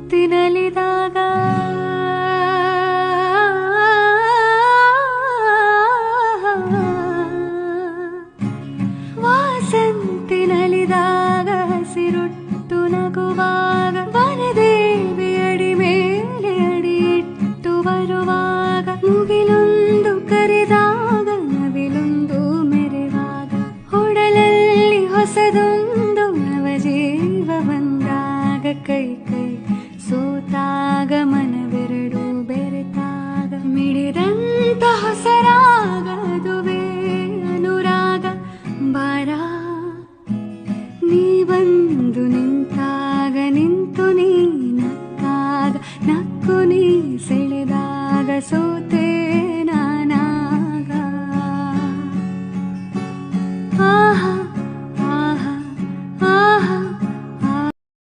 ತಿನ್ನಲಿದಾಗ ವಾಸಂತಿನಲಿದಾಗ ಹಸಿರುಟ್ಟು ನಗುವಾಗ ವನದೇವಿ ಅಡಿ ಮೇಲೆ ಅಡಿ ಇಟ್ಟು ಬರುವಾಗ ಮುಗಿಲೊಂದು ಕರೆದಾಗ ನವಿಲೊಂದು ಮೆರೆವಾಗ ಹೊಡಲಲ್ಲಿ ಹೊಸದೊಂದು ನವಜೀವ ಬಂದಾಗ ಕೈ ಕೈ ಸೋತಾಗ